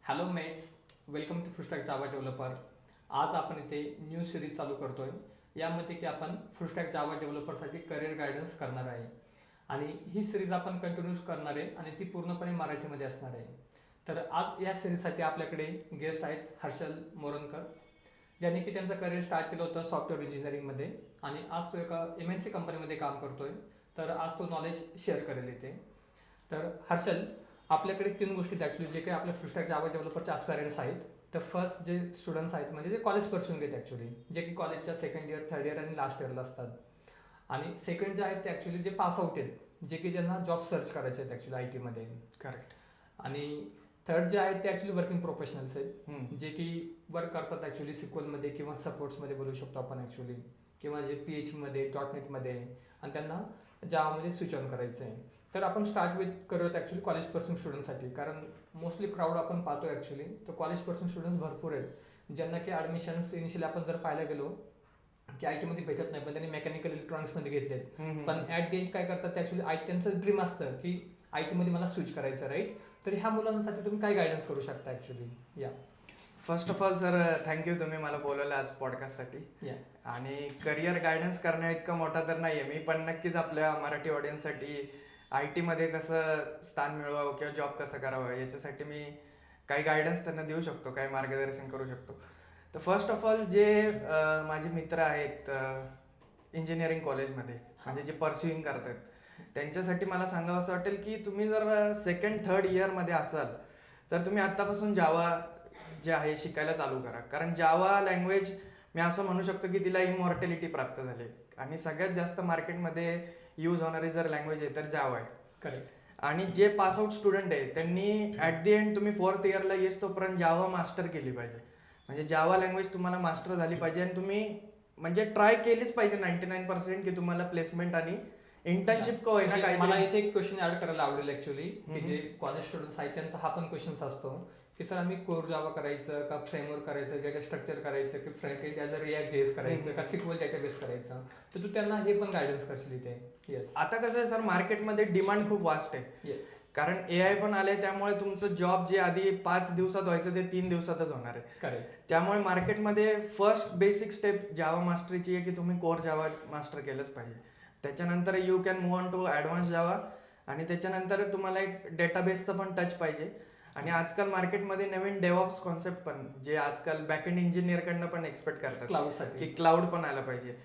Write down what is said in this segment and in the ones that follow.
Hello mates, welcome to full stack Java developer. आज आपण इथे न्यू सिरीज चालू करतोय. यामध्ये की आपण फुलस्टॅक जावा डेव्हलपरसाठी करिअर गायडन्स करणार आहे आणि ही सिरीज आपण कंटिन्यूस करणार आहे आणि ती पूर्णपणे मराठीमध्ये असणार आहे. तर आज या सिरीजसाठी आपल्याकडे गेस्ट आहेत हर्षल मोरणकर, ज्यांनी की त्यांचं करिअर स्टार्ट केलं होतं सॉफ्टवेअर इंजिनिअरिंगमध्ये आणि आज तो एका MNC कंपनीमध्ये काम करतोय. तर आज तो नॉलेज शेअर करेल इथे. तर हर्षल, आपल्याकडे 3 गोष्टी आहेत ॲक्च्युली जे काही आपल्या फुलस्टॅक जावा डेव्हलपरचे ॲस्पायरंट्स आहेत. तर फर्स्ट जे स्टुडंट्स आहेत म्हणजे जे कॉलेज पर्सून घेत ॲक्च्युली, जे की कॉलेजच्या सेकंड इयर, थर्ड इयर आणि लास्ट इयरला असतात. आणि सेकंड जे आहेत ते ॲक्च्युली जे पास आउट आहेत, जे की ज्यांना जॉब सर्च करायचे आहेत ॲक्च्युली IT मध्ये. करेक्ट. आणि थर्ड जे आहेत ते ॲक्च्युली वर्किंग प्रोफेशनल्स आहेत, जे की वर्क करतात ॲक्च्युली सिक्वलमध्ये किंवा सपोर्ट्समध्ये बोलू शकतो आपण ॲक्च्युली, किंवा जे PHP .NETमध्ये आणि त्यांना जावामध्ये स्विच ऑन करायचं आहे. तर आपण स्टार्ट करूयात ॲक्च्युली कॉलेज पर्सन स्टुडंटसाठी, कारण मोस्टली क्राऊड आपण पाहतो ॲक्च्युली तर कॉलेज पर्सन स्टुडंट्स भरपूर आहेत, ज्यांना की ॲडमिशन्स इनिशियली आपण जर पाहायला गेलो की IT मध्ये भेटत नाही, पण त्यांनी मेकॅनिकल इलेक्ट्रॉनिक्समध्ये घेतलेत. पण ॲट द एंड काय करतात ते ॲक्च्युली त्यांचं ड्रीम असतं की IT मध्ये मला स्विच करायचं, राईट? तर ह्या मुलांसाठी तुम्ही काय गायडन्स करू शकता ॲक्च्युली? या first of all sir, thank you तुम्ही मला बोलवलं आज पॉडकास्टसाठी. या आणि करिअर गायडन्स करण्या इतका मोठा तर नाही आहे मी, पण नक्कीच आपल्या मराठी ऑडियन्ससाठी IT मध्ये कसं स्थान मिळवावं किंवा जॉब कसं करावं याच्यासाठी मी काही गायडन्स त्यांना देऊ शकतो, काही मार्गदर्शन करू शकतो. तर फर्स्ट ऑफ ऑल जे माझे मित्र आहेत इंजिनिअरिंग कॉलेजमध्ये, म्हणजे जे परस्युईंग करतात, त्यांच्यासाठी मला सांगावं असं वाटेल की तुम्ही जर सेकंड थर्ड इयरमध्ये असाल तर तुम्ही आत्तापासून जावा जे आहे शिकायला चालू करा. कारण जावा लँग्वेज मी असं म्हणू शकतो की तिला इमॉर्टॅलिटी प्राप्त झाली आणि सगळ्यात जास्त मार्केटमध्ये यूज होणारी जर लँग्वेज आहे तर जावा आहे. करेक्ट. आणि जे पासआउट स्टुडंट आहे त्यांनी ॲट दी एंड तुम्ही फोर्थ इयरला येस तोपर्यंत जावा मास्टर केली पाहिजे. म्हणजे जावा लँग्वेज तुम्हाला मास्टर झाली पाहिजे आणि तुम्ही म्हणजे ट्राय केलीच पाहिजे 99% की तुम्हाला प्लेसमेंट आणि इंटर्नशिप का होईना काही. मला इथे एक क्वेश्चन ऍड करायला आवडेल ऍक्च्युली, की जे कॉलेज स्टुडंट्स आहेत त्यांचा हा पण क्वेश्चन असतो की सर आम्ही कोर जावा करायचं का फ्रेमवर्क करायचं, डेटा स्ट्रक्चर करायचं की front end as a react JS करायचं का सिक्वल डेटाबेस करायचं, तर तू त्यांना हे पण गायडन्स करशील इथे? येस. आता कसं आहे सर, मार्केटमध्ये डिमांड खूप वास्ट आहे. येस. कारण AI पण आले, त्यामुळे तुमचं जॉब जे आधी 5 दिवसात व्हायचं ते 3 दिवसातच होणार आहे. करेक्ट. त्यामुळे मार्केटमध्ये फर्स्ट बेसिक स्टेप जावा मास्टरीची आहे की तुम्ही कोर जावा मास्टर केलंच पाहिजे. त्याच्यानंतर you can move on to advance Java आणि त्याच्यानंतर तुम्हाला एक डेटाबेसचं पण टच पाहिजे. आणि आजकाल मार्केटमध्ये नवीन डेव्हऑप्स कॉन्सेप्ट पण, जे आजकाल बॅकएंड इंजिनियरकडनं पण एक्सपेक्ट करतात क्लाउडसाठी की क्लाउड पण आलं पाहिजे.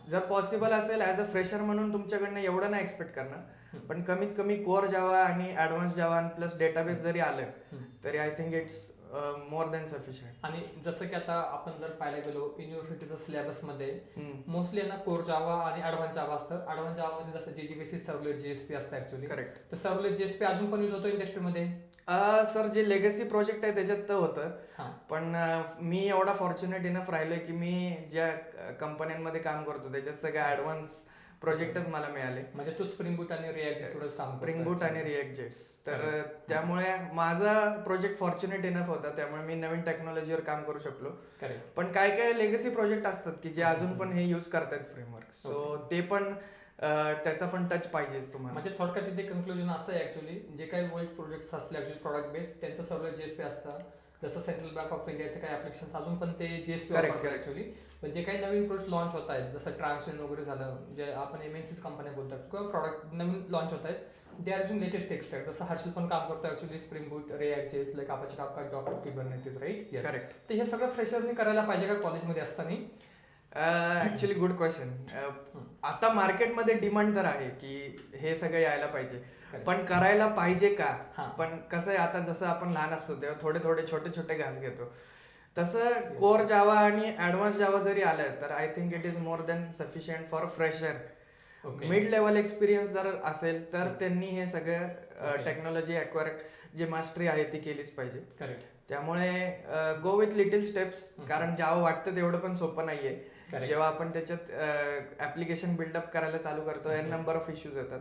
जर पॉसिबल असेल ॲज अ फ्रेशर म्हणून तुमच्याकडनं एवढं नाही एक्सपेक्ट करणार, पण कमीत कमी कोर जावा आणि ॲडव्हान्स जावा प्लस डेटाबेस जरी आलं तरी I think it's more than sufficient. आणि जसं की आता आपण जर पाहायला गेलो युनिव्हर्सिटीच्या सिलेबसमध्ये मोस्टली यांना कोर जावा आणि ॲडव्हान्स जावा असतं. ॲडव्हान्स जावामध्ये जसं JDBC सर्वलेट JSP असतं ऍक्च्युली. करेक्ट. तर सर्वलेट JSP अजून पण यूज होतो इंडस्ट्रीमध्ये? सर जे लेगसी प्रोजेक्ट आहे त्याच्यात तर होतं, हां. पण मी एवढा फॉर्च्युनेट इनफ राहिलोय की मी ज्या कंपन्यांमध्ये काम करतो त्याच्यात सगळे ॲडव्हान्स प्रोजेक्टच मला मिळाले. म्हणजे तू स्प्रिंग बूट आणि रिॲक्ट जेस काम स्प्रिंग बूट आणि रिॲक्ट जेट्स. तर त्यामुळे माझा प्रोजेक्ट फॉर्च्युनेट इनफ होता, त्यामुळे मी नवीन टेक्नॉलॉजीवर काम करू शकलो. करेक्ट. पण काय काय लेगसी प्रोजेक्ट असतात की जे अजून पण हे यूज करतात फ्रेमवर्क, सो ते पण त्याचा पण टच पाहिजेच तुम्हाला. म्हणजे थोडक्यात तिथे कन्क्लुजन असं आहे ऍक्च्युली, जे काही वर्ल्ड प्रोजेक्ट्स असले ऍक्च्युली प्रॉडक्ट बेस त्यांचं सर्वलेट JSP असतं. जसं सेंट्रल बँक ऑफ इंडियाचे काही ऍप्लिकेशन्स अजून पण ते JSP वापरतात ऍक्च्युली. पण जे काही नवीन प्रोडक्ट लॉन्च होत आहेत जसं ट्रान्सलेन वगैरे झालं, जे आपण MNCs कंपन्या बोलतात किंवा प्रॉडक्ट नवीन लॉन्च होत आहेत, they are using latest tech stack. जसं हर्षल पण काम करतो actually spring boot, react JS, like Apache Kafka, Docker, Kubernetes, right? Correct. तर हे सगळं फ्रेशरने करायला पाहिजे का कॉलेजमध्ये असताना? Actually good question. आता मार्केटमध्ये डिमांड तर आहे की हे सगळं यायला पाहिजे, पण करायला पाहिजे का? पण कसं आहे, आता जसं आपण लहान असतो तेव्हा थोडे थोडे छोटे छोटे घास घेतो, तसं कोर जावा आणि ॲडव्हान्स जावा जरी आलं तर I think it is more than sufficient for fresher. Mid level experience जर असेल तर त्यांनी हे सगळं टेक्नॉलॉजी ॲक्वायर जे मास्टरी आहे ती केलीच पाहिजे. करेक्ट. त्यामुळे गो विथ लिटिल स्टेप्स, कारण जावं वाटतं तेवढं पण सोपं नाहीये. जेव्हा आपण त्याच्यात ऍप्लिकेशन बिल्डअप करायला चालू करतो, नंबर ऑफ इश्यूज येतात.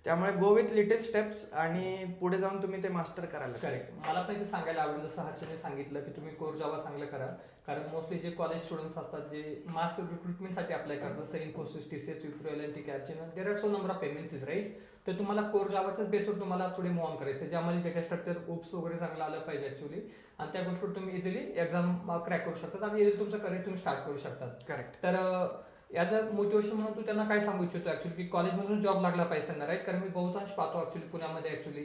त्यामुळे गो विथ लिटिल स्टेप्स आणि पुढे जाऊन तुम्ही ते मास्टर करायला. करेक्ट. मला पण इथे सांगायला आवडेल, जसं हर्षने सांगितलं की तुम्ही कोर जावा चांगलं करा, कारण मोस्टली जे कॉलेज स्टुडंट्स असतात जे मास रिक्रुटमेंटसाठी अप्लाय करतात, जसं Infosys, TCS, Wipro, L&T, Capgemini, there are so number of MNCs right. तर तुम्हाला कोर जावाच्याच बेसवर तुम्हाला पुढे मूव ऑन करायचं, ज्यामध्ये डेटा स्ट्रक्चर ओप्स वगैरे चांगलं आलं पाहिजे ऍक्च्युली, आणि त्या गोष्टीवर तुम्ही इझिली एक्झाम क्रॅक करू शकतात आणि इझिली तुमचं करिअर तुम्ही स्टार्ट करू शकतात. करेक्ट. तर ॲज अ मोटिवेशन म्हणून तू त्यांना काय सांगू इच्छितो ऍक्च्युली, की कॉलेजमधून जॉब लागला पाहिजे त्यांना राईट. कारण मी बहुतांश पाहतो ऍक्च्युली पुण्यामध्ये ऍक्च्युली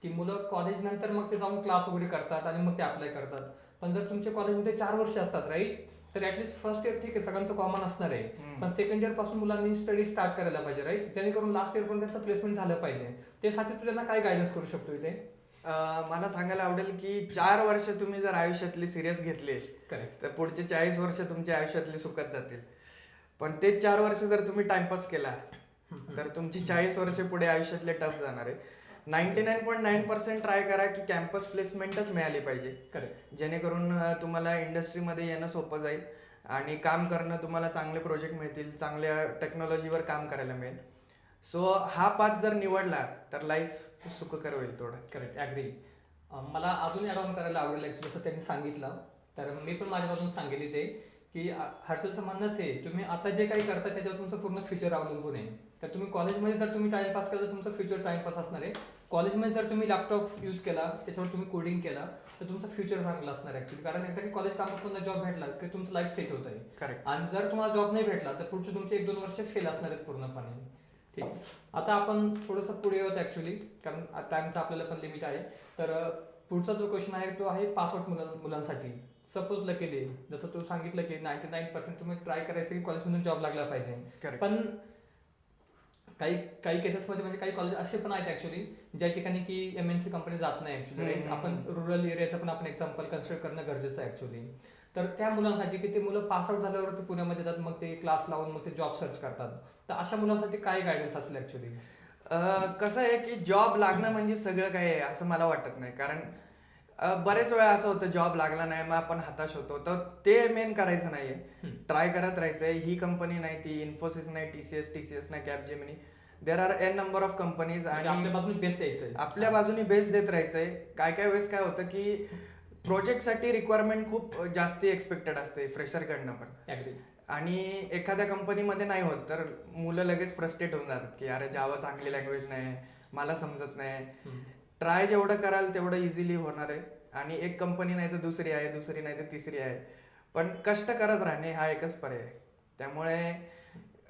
की मुलं कॉलेज नंतर मग ते जाऊन क्लास वगैरे करतात आणि मग ते अप्लाय करतात. पण जर तुमच्या कॉलेजमध्ये 4 वर्ष असतात राईट, तर ऍटलीस्ट फर्स्ट इयर ठीक आहे सगळ्यांचं कॉमन असणार आहे, पण सेकंड इयर पासून मुलांनी स्टडी स्टार्ट करायला पाहिजे राईट, जेणेकरून लास्ट इयर पण त्यांचं प्लेसमेंट झालं पाहिजे. त्यासाठी तू त्यांना काय गायडन्स करू शकतो इथे? मला सांगायला आवडेल की 4 वर्ष तुम्ही जर आयुष्यातली सिरियस घेतली करेक्ट. तर पुढचे 40 वर्ष तुमच्या आयुष्यातली सुखात जातील. पण ते 4 वर्ष जर तुम्ही टाइमपास केला तर तुमची 40 वर्ष पुढे आयुष्यातले टफ जाणार आहे. 99.9% ट्राय करा की कॅम्पस प्लेसमेंटच मिळाली पाहिजे, करेक्ट. जेणेकरून तुम्हाला इंडस्ट्रीमध्ये येणं सोपं जाईल आणि काम करणं, तुम्हाला चांगले प्रोजेक्ट मिळतील, चांगल्या टेक्नॉलॉजीवर काम करायला मिळेल. सो हा पाथ जर निवडला तर लाईफ सुखकर होईल थोडं. Correct, agree. मला अजून ॲड ऑन करायला आवडेल ॲक्च्युली, जसं त्यांनी सांगितलं तर मी पण माझ्यापासून सांगेल इथे की हर्षलचं म्हणणंच आहे, तुम्ही आता जे काही करता त्याच्यावर तुमचं पूर्ण फ्युचर अवलंबून आहे. तर तुम्ही कॉलेजमध्ये जर तुम्ही टाइमपास केला तर तुमचं फ्युचर टाइमपास असणार आहे. कॉलेजमध्ये जर तुम्ही लॅपटॉप यूज केला, त्याच्यावर तुम्ही कोडिंग केला तर तुमचं फ्युचर चांगलं असणार ॲक्च्युली, कारण एकदा की कॉलेज कामात जॉब भेटला की तुमचं लाईफ सेट होत आहे. करेक्ट. आणि जर तुम्हाला जॉब नाही भेटला तर पुढचे तुमचे 1-2 वर्ष फेल असणार आहेत पूर्णपणे. ठीक आहे, आता आपण थोडंसं पुढे येऊत ॲक्च्युली, कारण टाइमचं आपल्याला पण लिमिट आहे. तर पुढचा जो क्वेश्चन आहे तो आहे पासआउट मुलांसाठी. सपोज लकीली जसं तू सांगितलं की 99% तुम्ही ट्राय करायचं की कॉलेजमधून जॉब लागला पाहिजे, करेक्ट. पण काही केसेसमध्ये म्हणजे काही कॉलेज असे पण आहेत ऍक्च्युली ज्या ठिकाणी की MNC कंपनी जात नाही ऍक्च्युली राईट. आपण रुरल एरियाचं पण आपण एक्झाम्पल कन्सिडर करणं गरजेचं आहे ऍक्च्युली. तर त्या मुलांसाठी की ते मुलं पास आउट झाल्यावरती पुण्यामध्ये येतात, मग ते क्लास लावून मग ते जॉब सर्च करतात, तर अशा मुलांसाठी काय गायडन्स असेल ऍक्च्युली? कसं आहे की जॉब लागणं म्हणजे सगळं काही आहे असं मला वाटत नाही. कारण बरेच वेळा असं होतं जॉब लागला नाही मग आपण हताश होतो, तर ते मेन करायचं नाहीये. ट्राय करत राहायचंय. ही कंपनी नाही, ती इन्फोसिस नाही, TCS नाही, Capgemini, there are n number of companies, आणि आपल्या बाजूने बेस्ट द्यायचं, आपल्या बाजूने बेस्ट देत राहायचंय. काय काय वेळेस काय होतं की प्रोजेक्टसाठी रिक्वायरमेंट खूप जास्ती एक्सपेक्टेड असते फ्रेशरकडनं पण, ऍग्री. आणि एखाद्या कंपनीमध्ये नाही होत तर मुलं लगेच फ्रस्ट्रेट होऊन जातात की अरे जावा चांगली लँग्वेज नाही, मला समजत नाही. ट्राय जेवढं कराल तेवढं इझिली होणार आहे, आणि एक कंपनी नाही तर दुसरी आहे, दुसरी नाही तर तिसरी आहे, पण कष्ट करत राहणे हा एकच पर्याय आहे. त्यामुळे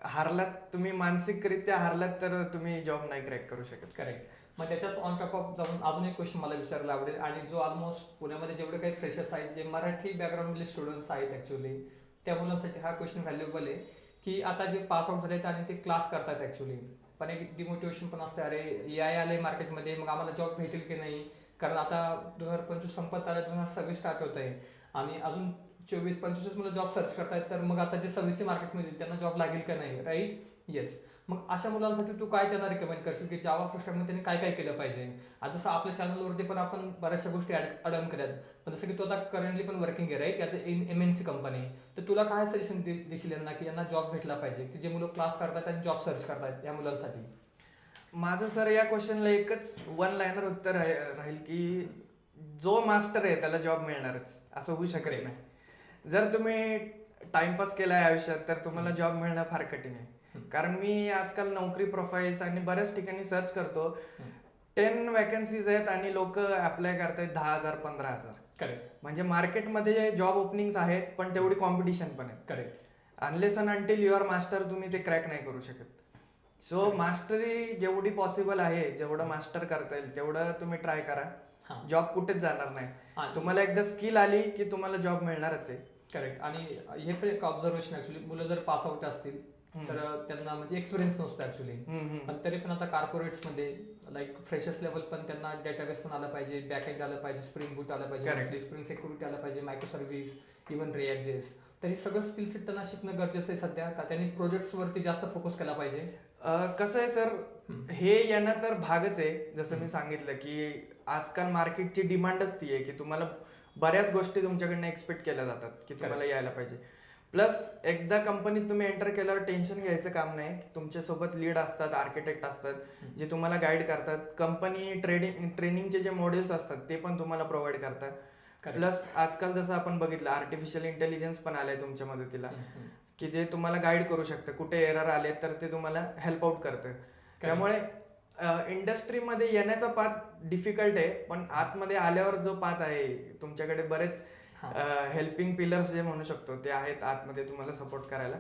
हारलात तुम्ही, मानसिकरित्या हारलात तर तुम्ही जॉब नाही क्रॅक करू शकत. करेक्ट. मग त्याच्याच ऑन टॉप ऑफ जाऊन अजून एक क्वेश्चन मला विचारायला आवडेल, आणि जो ऑलमोस्ट पुण्यामध्ये जेवढे काही फ्रेशर्स आहेत जे मराठी बॅकग्राऊंडमधले स्टुडंट्स आहेत ऍक्च्युली, त्या मुलांसाठी हा क्वेश्चन व्हॅल्युएबल आहे की आता जे पास आउट झालेत आणि ते क्लास करतात ऍक्च्युली, पण एक डिमोटिवेशन पण असते, अरे AI आले मार्केटमध्ये मग आम्हाला जॉब भेटेल की नाही, कारण आता 2025 संपत आलं, 2026 स्टार्ट होत आहे आणि अजून 24-25 मुलं जॉब सर्च करतायत, तर मग आता जे 26 मार्केटमध्ये त्यांना जॉब लागेल का नाही राईट. येस. मग अशा मुलांसाठी तू काय त्यांना रिकमेंड करशील की जावा फुलस्टॅकमध्ये त्यांनी काय काय केलं पाहिजे? आता जसं आपल्या चॅनलवरती पण आपण बऱ्याचशा गोष्टी ॲड ऑन केल्यात, पण जसं की तू आता करंटली पण वर्किंग आहे right as a MNC company, तर तुला काय सजेशन देशील यांना की यांना जॉब भेटला पाहिजे, की जे मुलं क्लास करतात आणि जॉब सर्च करतात या मुलांसाठी? माझं सर या क्वेश्चनला एकच वन लाईनर उत्तर राहील की जो मास्टर आहे त्याला जॉब मिळणारच, असं होऊ शकत नाही. जर तुम्ही टाइमपास केलाय आयुष्यात तर तुम्हाला जॉब मिळणं फार कठीण आहे. कारण मी आजकाल नोकरी प्रोफाईल्स आणि बऱ्याच ठिकाणी सर्च करतो, 10 वॅकन्सीज आहेत आणि लोक अप्लाय करतायत 10,000 15,000. करेक्ट. म्हणजे मार्केटमध्ये जॉब ओपनिंग्स आहेत पण तेवढी कॉम्पिटिशन पण आहे. Correct. Unless and until your master तुम्ही ते क्रॅक नाही करू शकत. सो मास्टरी जेवढी पॉसिबल आहे, जेवढं मास्टर करता येईल तेवढं तुम्ही ट्राय करा. जॉब कुठेच जाणार नाही, तुम्हाला एकदा स्किल आली की तुम्हाला जॉब मिळणारच आहे. करेक्ट. आणि हे पण एक ऑब्झर्वेशन ऍक्च्युली, मुलं जर पास आउट असतील तर त्यांना म्हणजे एक्सपिरियन्स नसतो ऍक्च्युली, पण तरी पण आता कॉर्पोरेट्समध्ये लाईक फ्रेशर्स लेवल पण त्यांना डेटाबेस पण आला पाहिजे, बॅकएंड आलं पाहिजे, स्प्रिंग बूट आलं पाहिजे, स्प्रिंग सिक्युरिटी आलं पाहिजे, मायक्रो सर्व्हिस, इव्हन रिएक्ट.js, तर हे सगळं स्किल सेट त्यांना शिकणं गरजेचं आहे सध्या, का त्यांनी प्रोजेक्ट्स वरती जास्त फोकस केला पाहिजे? कसं आहे सर, हे येणं तर भागच आहे. जसं मी सांगितलं की आजकाल मार्केटची डिमांडच ती आहे की तुम्हाला बऱ्याच गोष्टी तुमच्याकडनं एक्सपेक्ट केल्या जातात की तुम्हाला यायला पाहिजे. प्लस एकदा कंपनीत तुम्ही एंटर केल्यावर टेन्शन घ्यायचं काम नाही. तुमच्यासोबत लीड असतात, आर्किटेक्ट असतात जे तुम्हाला गाईड करतात. कंपनी ट्रेनिंगचे जे मॉड्यूल्स असतात ते पण तुम्हाला प्रोव्हाइड करतात. प्लस आजकाल जसं आपण बघितलं आर्टिफिशियल इंटेलिजन्स पण आलंय तुमच्या मदतीला, की जे तुम्हाला गाईड करू शकतं. कुठे एरर आले तर ते तुम्हाला हेल्प आउट करतं. त्यामुळे इंडस्ट्रीमध्ये येण्याचा पाथ डिफिकल्ट आहे, पण आतमध्ये आल्यावर जो पाथ आहे तुमच्याकडे बरेच हेल्पिंग पिलर्स जे म्हणू शकतो ते आहेत आतमध्ये तुम्हाला सपोर्ट करायला.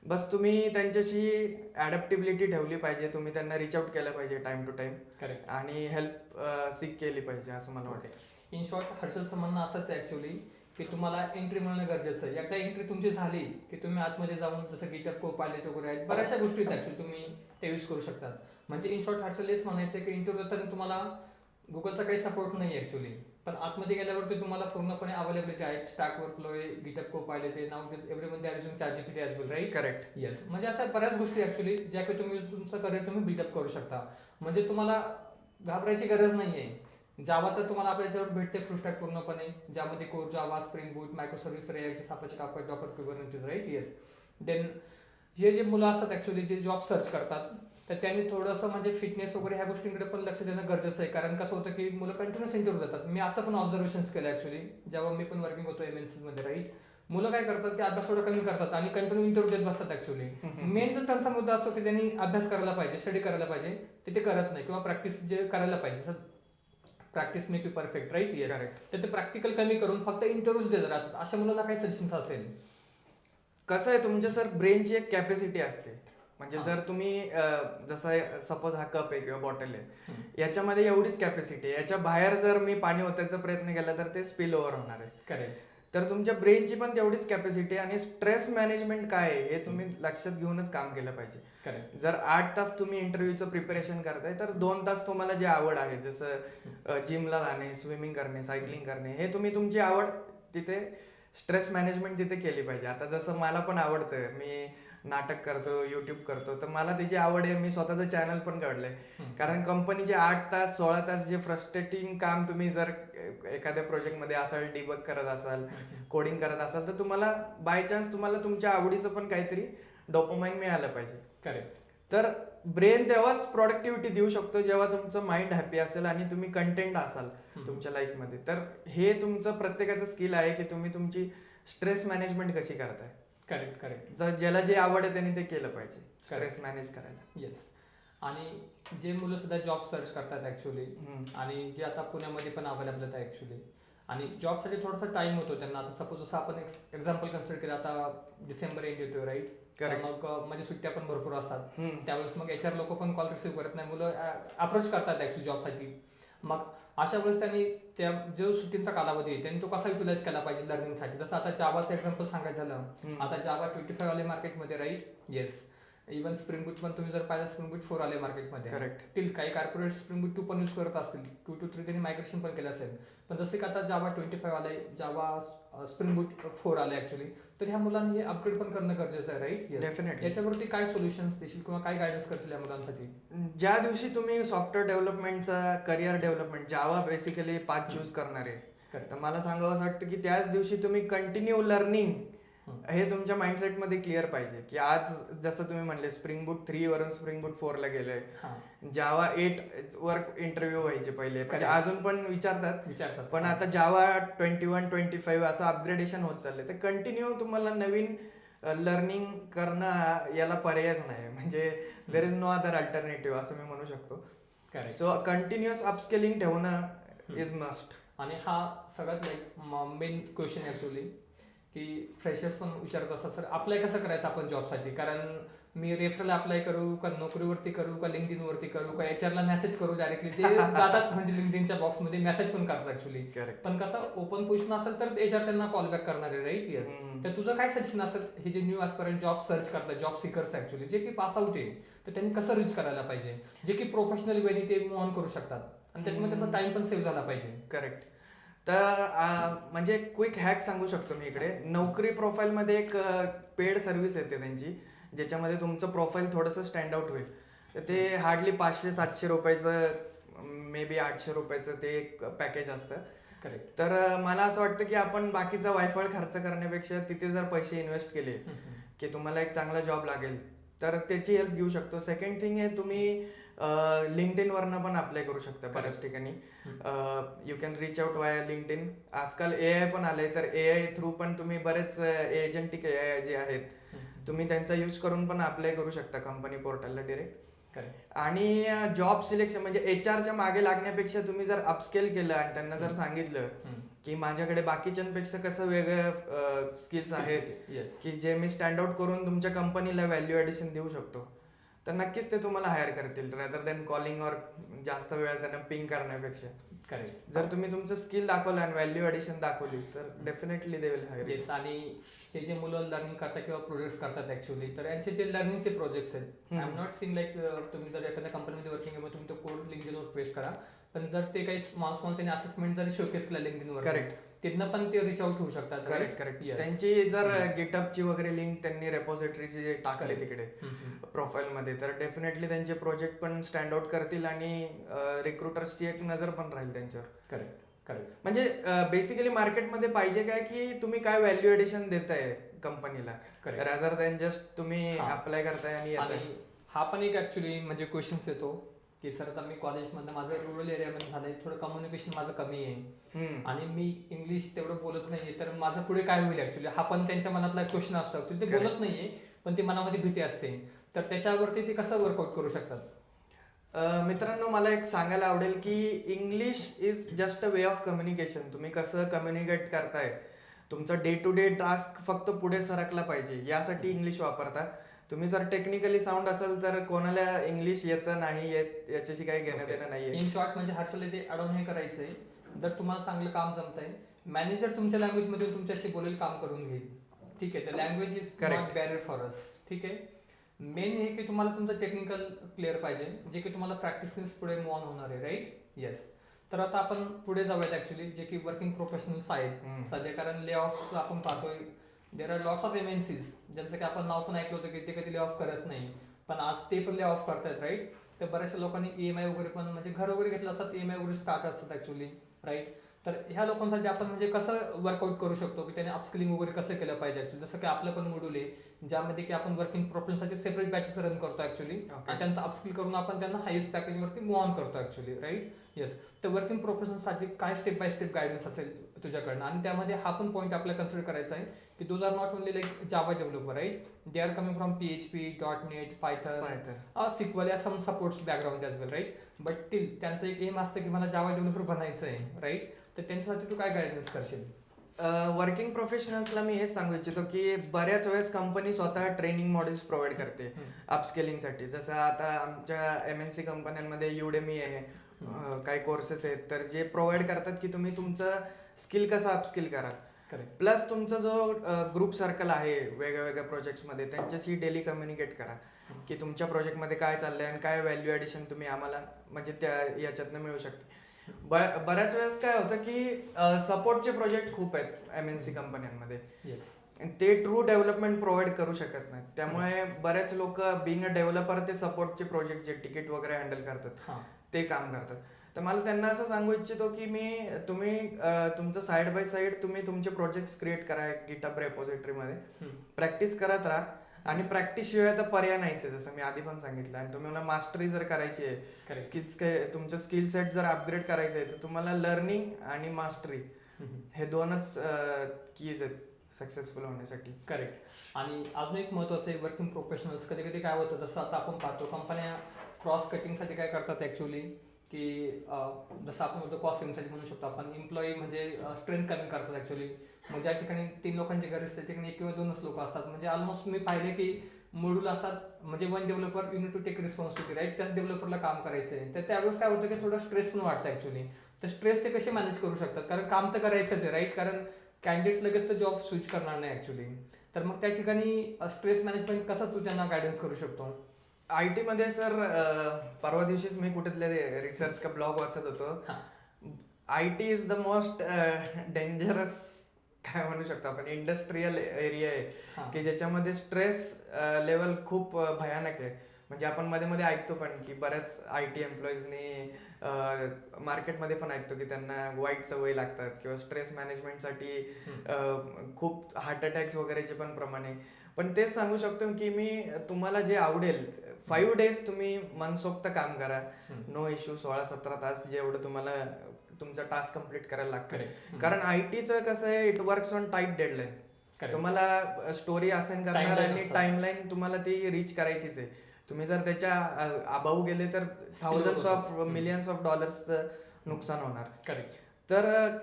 बस तुम्ही त्यांच्याशी ऍडॅप्टिबिलिटी ठेवली पाहिजे, तुम्ही त्यांना रिच आउट केलं पाहिजे टाइम टू टाइम आणि हेल्प सीक केली पाहिजे असं मला वाटतं. इन शॉर्ट हर्षलचं म्हणणं असंच आहे ऍक्च्युली की तुम्हाला एंट्री मिळणं गरजेचं आहे. एकदा एंट्री तुमची झाली की तुम्ही आतमध्ये जाऊन जसं गिटअप कोपायलट वगैरे आहेत बऱ्याचशा गोष्टी आहेत ऍक्च्युली तुम्ही ते यूज करू शकतात. म्हणजे इन शॉर्ट हर्षल हेच म्हणायचं की इंटरव्ह्यू देताना तुम्हाला गुगलचा काही सपोर्ट नाही ऍक्च्युली, पण आतमध्ये गेल्यावरती तुम्हाला पूर्णपणे अवेलेबिलिटी आहे. स्टॅक वर्कफ्लो आहे, गिटअप कोपायलट आहे, नाव everyone they are using ChatGPT as well, right? Correct. Yes, म्हणजे अशा बऱ्याच गोष्टी ऍक्च्युली ज्या की तुम्ही तुमचं करिअर तुम्ही बिल्डअप करू शकता. म्हणजे तुम्हाला घाबरायची गरज नाहीये. जावा तर तुम्हाला आपल्याच्यावर भेटते फुल स्टॅक पूर्णपणे, ज्यामध्ये core Java, spring boot, micro service, react, सापाचे कापड, डॉकर, क्युबरनेटिस, राईट? येस. देन हे जे मुलं असतात ऍक्च्युली जे जॉब सर्च करतात तर त्यांनी थोडंसं म्हणजे फिटनेस वगैरे ह्या गोष्टींकडे पण लक्ष देणं गरजेचं आहे. कारण कसं होतं की मुलं कंटिन्युअस इंटरव्ह्यू देतात. मी असं पण ऑब्झर्वेशन्स केलं ऍक्च्युली जेव्हा मी पण वर्किंग होतो MNCs मध्ये, राईट? मुलं काय करतात की अभ्यास थोडा कमी करतात आणि कंटिन्यू इंटरव्ह्यू देत बसतात ऍक्च्युली. मेन जर त्यांचा मुद्दा असतो की त्यांनी अभ्यास करायला पाहिजे, स्टडी करायला पाहिजे, ते करत नाही किंवा प्रॅक्टिस जे करायला पाहिजे. Practice make you perfect, right? Yes. तर ते प्रॅक्टिकल कमी करून फक्त इंटरव्ह्यूज देत राहतात. अशा मुलांना काय सजेशन्स असेल? कसं आहे तुमच्या सर ब्रेनची एक कॅपॅसिटी असते. म्हणजे जर तुम्ही जसं सपोज हा कप आहे किंवा बॉटल आहे, याच्यामध्ये एवढीच कॅपॅसिटी आहे, याच्या बाहेर जर मी पाणी ओतायचा प्रयत्न केला तर ते स्पिल ओव्हर होणार आहे. करेक्ट. तर तुमच्या ब्रेनची पण तेवढीच कॅपॅसिटी आहे आणि स्ट्रेस मॅनेजमेंट काय आहे हे तुम्ही लक्षात घेऊनच काम केलं पाहिजे. करेक्ट. जर 8 तास तुम्ही इंटरव्ह्यूचं प्रिपरेशन करताय तर 2 तास तुम्हाला जे आवड आहे जसं जिमला जाणे, स्विमिंग करणे, सायकलिंग करणे, हे तुम्ही तुमची आवड तिथे स्ट्रेस मॅनेजमेंट तिथे केली पाहिजे. आता जसं मला पण आवडतं, मी नाटक करतो, युट्यूब करतो, तर मला त्याची आवड आहे. मी स्वतःचं चॅनल पण काढलंय. कारण कंपनीचे 8 तास 16 तास जे फ्रस्ट्रेटिंग काम तुम्ही जर एखाद्या प्रोजेक्टमध्ये असाल, डिबग करत असाल, कोडिंग करत असाल, तर तुम्हाला बाय चान्स तुम्हाला तुमच्या आवडीचं पण काहीतरी डोपामाइन मिळालं पाहिजे. करेक्ट. तर ब्रेन तेव्हाच प्रोडक्टिव्हिटी देऊ शकतो जेव्हा तुमचं माइंड हॅपी असेल आणि तुम्ही कंटेंट असाल तुमच्या लाईफमध्ये. तर हे तुमचं प्रत्येकाचं स्किल आहे की तुम्ही तुमची स्ट्रेस मॅनेजमेंट कशी करताय. करेक्ट. करेक्ट. ज्याला जे आवड आहे त्यांनी ते केलं पाहिजे स्ट्रेस मॅनेज करायला. येस. आणि जे मुलं सुद्धा जॉब सर्च करतात ऍक्च्युली आणि जे आता पुण्यामध्ये पण अवेलेबल आहे ऍक्च्युली आणि जॉबसाठी थोडासा टाइम होतो त्यांना. आता सपोज जसं आपण एक्झाम्पल कन्सिडर केलं, आता डिसेंबर एंड येतोय, राईट? मग म्हणजे सुट्ट्या पण भरपूर असतात. त्यावेळेस मग HR लोक पण कॉल रिसिव्ह करत नाही, मुलं अप्रोच करतात ऍक्च्युली जॉबसाठी. मग अशा वेळेस त्यांनी त्या जो सुट्टींचा कालावधी आहे त्यांनी तो कसा युटिलाइज केला पाहिजे लर्निंगसाठी. जसं आता जावाचं एक्झाम्पल सांगायचं झालं, आता जावा 25 आले मार्केटमध्ये, राईट? येस. इव्हन स्प्रिंग बूट पण तुम्ही जर पाहिलं स्प्रिंग बूट 4 आले मार्केटमध्ये. करेक्ट. टिल काही कॉर्पोरेट स्प्रिंग बूट 2 पण यूज करत असतील, 2 to 3 त्यांनी मायग्रेशन पण केलं असेल. पण जसे की आता जावा 25 आले, जावा स्प्रिंग बूट 4 आले ऍक्च्युली, तर ह्या मुलांनी हे अपग्रेड पण करणं गरजेचं आहे, राईट? डेफिनेटली. याच्यावरती काय सोल्युशन्स देशील किंवा काय गायडन्स करशील या मुलांसाठी? ज्या दिवशी तुम्ही सॉफ्टवेअर डेव्हलपमेंटचा करिअर डेव्हलपमेंट जावा बेसिकली पाथ चूज करणार आहे, तर मला सांगावं असं वाटतं की त्याच दिवशी तुम्ही कंटिन्यू लर्निंग हे तुमच्या माइंडसेटमध्ये क्लिअर पाहिजे. की आज जसं तुम्ही म्हणले स्प्रिंग बूट 3 वरून स्प्रिंग बूट 4 ला गेलोय, जावा 8 वर इंटरव्ह्यू व्हायचे पहिले, म्हणजे अजून पण विचारतात, पण आता जावा 21 25 असं अपग्रेडेशन होत चाललंय. तर कंटिन्यू तुम्हाला नवीन लर्निंग करणं याला पर्यायच नाही, म्हणजे there is no other alternative असं मी म्हणू शकतो. सो कंटिन्युअस अपस्किलिंग ठेवणं इज मस्ट. आणि हा सगळ्यात मेन क्वेश्चन ऍक्च्युली की फ्रेशर्स पण विचारत असतात, सर अप्लाय कसं करायचं आपण जॉबसाठी? कारण मी रेफरल अप्लाय करू का नोकरीवरती करू का लिंक्डइन वरती करू का HR ला मेसेज करू डायरेक्टली? ते जातात म्हणजे लिंक्डइनच्या बॉक्समध्ये मेसेज पण करतात ऍक्च्युली. पण कसं ओपन पोझिशन असेल तर HR त्यांना कॉल बॅक करणार आहे, राईट? येस. तर तुझं काय सजेशन असेल हे जे न्यू ऍस्पिरंट जॉब सर्च करतात, जॉब सिकर्स ऍक्च्युली जे की पास आउट आहे, तर त्यांनी कसं रीच करायला पाहिजे जे की प्रोफेशनल वेनी ते मूव्ह ऑन करू शकतात आणि त्याच्यामध्ये त्यांचा टाइम पण सेव्ह झाला पाहिजे? करेक्ट. तर म्हणजे क्विक हॅक सांगू शकतो मी इकडे. नोकरी प्रोफाईलमध्ये एक पेड सर्व्हिस येते त्यांची, ज्याच्यामध्ये तुमचं प्रोफाईल थोडंसं स्टँड आउट होईल. तर ते हार्डली 500-700 रुपयाचं, मे बी 800 रुपयाचं ते एक पॅकेज असतं करेक्ट. तर मला असं वाटतं की आपण बाकीचा वायफळ खर्च करण्यापेक्षा तिथे जर पैसे इन्व्हेस्ट केले की तुम्हाला एक चांगला जॉब लागेल तर त्याची हेल्प घेऊ शकतो. सेकंड थिंग आहे, तुम्ही लिंक्डइन वरनं पण अप्लाय करू शकता बऱ्याच ठिकाणी. यू कॅन रिच आउट वाया लिंक्डइन. आजकाल AI पण आलंय, तर AI थ्रू पण तुम्ही बरेच एजंटिक AI जे आहेत तुम्ही त्यांचा यूज करून पण अप्लाय करू शकता कंपनी पोर्टलला डिरेक्ट. आणि जॉब सिलेक्शन म्हणजे HRच्या मागे लागण्यापेक्षा तुम्ही जर अपस्केल केलं आणि त्यांना जर सांगितलं की माझ्याकडे बाकीच्यांपेक्षा कसं वेगळं स्किल्स आहेत की जे मी स्टँड आउट करून तुमच्या कंपनीला व्हॅल्यू ऍडिशन देऊ शकतो, तर नक्कीच ते तुम्हाला हायर करतील रादर दॅन कॉलिंग और जास्त वेळ त्यांना पिंग करण्यापेक्षा. करेक्ट. जर तुम्ही तुमचं स्किल दाखवलं आणि व्हॅल्यू ऍडिशन दाखवली तर definitely they will hire. Yes. आणि हे जे मुलं लर्निंग करतात किंवा प्रोजेक्ट्स करतात ऍक्च्युअली, तर यांचे जे लर्निंगचे प्रोजेक्ट्स आहेत, I am not seen like तुम्ही जर एखाद्या कंपनीमध्ये वर्किंग आहे तुम्ही तो कोड लिंक्डइनवर पेस्ट करा, पण जर ते काही स्मॉल त्यांनी असेसमेंट जरी शोकेस केला लिंक्डइनवर, करेक्ट, तिथनं पण ते रिच आउट होऊ शकतात. Correct correct. त्यांची जर गिटअपची वगैरे लिंक त्यांनी रेपोजिटरीची टाकली तिकडे प्रोफाईल मध्ये, तर डेफिनेटली त्यांचे प्रोजेक्ट पण स्टँड आउट करतील आणि रिक्रुटर्सची एक नजर पण राहील त्यांच्यावर. Correct correct. म्हणजे बेसिकली मार्केटमध्ये पाहिजे काय की तुम्ही काय व्हॅल्यू एडिशन देताय कंपनीला रादर दॅन जस्ट तुम्ही अप्लाय करताय आणि येताय. हा पण एक ऍक्च्युअली म्हणजे क्वेश्चन्स येतो की सर आता मी कॉलेजमध्ये माझं रुरल एरियामध्ये झालंय, थोडं कम्युनिकेशन माझं कमी आहे आणि मी इंग्लिश तेवढं बोलत नाहीये, तर माझं पुढे काय होईल ऍक्च्युअली. हा पण त्यांच्या मनातला क्वेश्चन असतो. ऍक्च्युअली ते बोलत नाहीये पण ती मनामध्ये भीती असते, तर त्याच्यावरती ते कसं वर्कआउट करू शकतात? मित्रांनो, मला एक सांगायला आवडेल की English is just a way of communication. तुम्ही कसं कम्युनिकेट करताय, तुमचा डे टू डे टास्क फक्त पुढे सरकला पाहिजे यासाठी इंग्लिश वापरता. तुम्ही जर टेक्निकली साऊंड असाल तर कोणाला इंग्लिश येतं नाही येत याच्याशी काही घेणं देणं नाहीये. इन शॉर्ट म्हणजे हर्षल ते अडवून हे करायचंय, जर तुम्हाला चांगलं काम जमतंय, मॅनेजर तुमच्या लँग्वेज मध्ये तुमच्याशी बोलेल, काम करून घेईल, ठीक आहे. तर language is not barrier for us, ठीक आहे. मेन हे की तुम्हाला तुमचं टेक्निकल क्लिअर पाहिजे, जे की तुम्हाला प्रॅक्टिसनेच पुढे मूव ऑन होणार आहे, राईट. येस. तर आता आपण पुढे जाऊयात ऍक्च्युअली, जे की वर्किंग प्रोफेशनल्स आहेत सध्या, कारण ले ऑफ आपण पाहतोय. There are lots of MNCs ज्यांचं की आपण नाव पण ऐकलं होतं की ते कधी ले ऑफ करत नाही, पण आज ते पण ले ऑफ करतात, राईट. तर बऱ्याचशा लोकांनी EMI वगैरे पण म्हणजे घर वगैरे घेतलं असतात, EMI वगैरे स्टार्ट असतात ऍक्च्युअली, राईट. तर ह्या लोकांसाठी आपण म्हणजे कसं वर्कआउट करू शकतो की त्याने अपस्किलिंग वगैरे कसं केलं पाहिजे ऍक्च्युअली. जसं की आपलं पण मॉड्यूल आहे ज्यामध्ये की आपण वर्किंग प्रोफेशनसाठी सेपरेट बॅचेस रन करतो ऍक्च्युअली, आणि त्यांचं अपस्किल करून आपण त्यांना हायेस्ट पॅकेजवरती मूव ऑन करतो ऍक्च्युअली, राईट. येस. तर वर्किंग प्रोफेशनसाठी काय स्टेप बाय स्टेप गायडन्स असेल तुझ्याकडनं, आणि त्यामध्ये हा पण पॉईंट आपल्याला कन्सिडर करायचा आहे की those are not only like Java developer, right. They are coming from PHP, .NET, Python, SQL या some supports background as well, right. But till त्यांचं एक एम असतं की मला जावा डेव्हलपर बनायचं आहे, राईट. तर त्यांच्यासाठी तू काय गायडन्स करशील? वर्किंग प्रोफेशनल्सला मी हेच सांगू इच्छितो की बऱ्याच वेळेस कंपनी स्वतः ट्रेनिंग मॉड्यूल्स प्रोव्हाइड करते अपस्केलिंगसाठी. जसं आता आमच्या MNC कंपन्यांमध्ये Udemy आहे, काही कोर्सेस आहेत तर जे प्रोव्हाइड करतात की तुम्ही तुमचं स्किल कसं अपस्किल कराल. प्लस तुमचा जो ग्रुप सर्कल आहे वेगळ्या वेगळ्या प्रोजेक्ट्समध्ये त्यांच्याशी डेली कम्युनिकेट करा की तुमच्या प्रोजेक्टमध्ये काय चाललंय आणि काय व्हॅल्यू ॲडिशन तुम्ही आम्हाला म्हणजे त्या याच्यातनं मिळू शकते. बऱ्याच वेळेस काय होतं की सपोर्टचे प्रोजेक्ट खूप आहेत MNC कंपन्यांमध्ये, ते ट्रू डेव्हलपमेंट प्रोव्हाइड करू शकत नाहीत. त्यामुळे बरेच लोक बिंग अ डेव्हलपर ते सपोर्टचे प्रोजेक्ट जे तिकीट वगैरे हँडल करतात ते काम करतात. तर मला त्यांना असं सांगू इच्छितो की तुम्ही तुमचं साईड बाय साईड तुम्ही तुमचे प्रोजेक्ट क्रिएट करा गिटहब रेपोजिटरीमध्ये, प्रॅक्टिस करत राहा. आणि प्रॅक्टिस शिवाय तर पर्याय नाहीच आहे, जसं मी आधी पण सांगितलं. आणि तुम्हाला मास्टरी जर करायची आहे, स्किल्स तुमचं स्किल सेट जर अपग्रेड करायचं आहे, तर तुम्हाला लर्निंग आणि मास्टरी हे दोनच कीज आहेत सक्सेसफुल होण्यासाठी. करेक्ट. आणि अजून एक महत्वाचं आहे, वर्किंग प्रोफेशनल्स कधी कधी काय होतं, जसं आता आपण पाहतो कंपन्या क्रॉस कटिंगसाठी काय करतात ऍक्च्युअली, की जसं आपण म्हणतो कॉस्ट सेविंगसाठी म्हणू शकतो आपण, एम्प्लॉई म्हणजे स्ट्रेंथ कमी करतात ऍक्च्युअली. मग ज्या ठिकाणी 3 लोकांची गरज असते त्या ठिकाणी 1 किंवा 2च लोक असतात. म्हणजे ऑलमोस्ट मी पाहिले की मॉड्यूल असतात म्हणजे 1 developer you need to take responsibility, right. त्याच डेव्हलपरला काम करायचं आहे. तर त्यावेळेस काय होतं की थोडं स्ट्रेस पण वाटतं ऍक्च्युअली. तर स्ट्रेस ते कसे मॅनेज करू शकतात, कारण काम तर करायचंच आहे, राईट. कारण कॅन्डिडेट्स लगेच तर जॉब स्विच करणार नाही ऍक्च्युअली. तर मग त्या ठिकाणी स्ट्रेस मॅनेजमेंट कसं तू त्यांना गायडन्स करू शकतो? IT मध्ये सर परवा दिवशीच मी कुठेतले रिसर्च का ब्लॉग वाचत होतो. IT is the most dangerous काय म्हणू शकतो आपण इंडस्ट्रियल एरिया आहे की ज्याच्यामध्ये स्ट्रेस लेवल खूप भयानक आहे. म्हणजे आपण मध्ये मध्ये ऐकतो पण की बऱ्याच IT एम्प्लॉईजनी मार्केटमध्ये पण ऐकतो की त्यांना वाईट सवयी लागतात किंवा स्ट्रेस मॅनेजमेंटसाठी खूप हार्ट अटॅक्स वगैरेचे पण प्रमाण आहे. पण तेच सांगू शकतो की मी तुम्हाला जे आवडेल 5 डेज तुम्ही मनसोक्त काम करा, नो इश्यू. 16-17 तास जेवढं तुम्हाला तुमचा टास्क कम्प्लीट करायला लागतं. कारण ITचं कसं आहे, it works on tight deadline. तुम्हाला स्टोरी असाइन करणार आणि टाइमलाईन तुम्हाला ती रीच करायचीच आहे. तुम्ही जर त्याच्या अबाऊ गेले तर थाउजंड्स ऑफ मिलियन्स ऑफ डॉलर्सचं नुकसान होणार. तर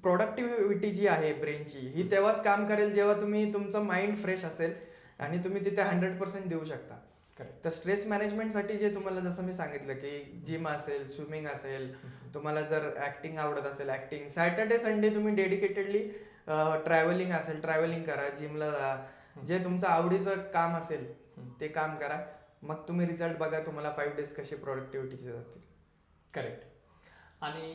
प्रोडक्टिव्हिटी जी आहे ब्रेनची ही तेव्हाच काम करेल जेव्हा तुम्ही तुमचं माइंड फ्रेश असेल आणि तुम्ही तिथे 100% देऊ शकता. तर स्ट्रेस मॅनेजमेंटसाठी जे तुम्हाला जसं मी सांगितलं की जिम असेल, स्विमिंग असेल, तुम्हाला जर ऍक्टिंग आवडत असेल ऍक्टिंग, सॅटर्डे संडे तुम्ही डेडिकेटेडली ट्रॅव्हलिंग असेल ट्रॅव्हलिंग करा, जिमला जा, जे तुमचं आवडीचं काम असेल ते काम करा. मग तुम्ही रिझल्ट बघा तुम्हाला 5 डेज कसे प्रोडक्टिव्हिटीचे जातील. करेक्ट. आणि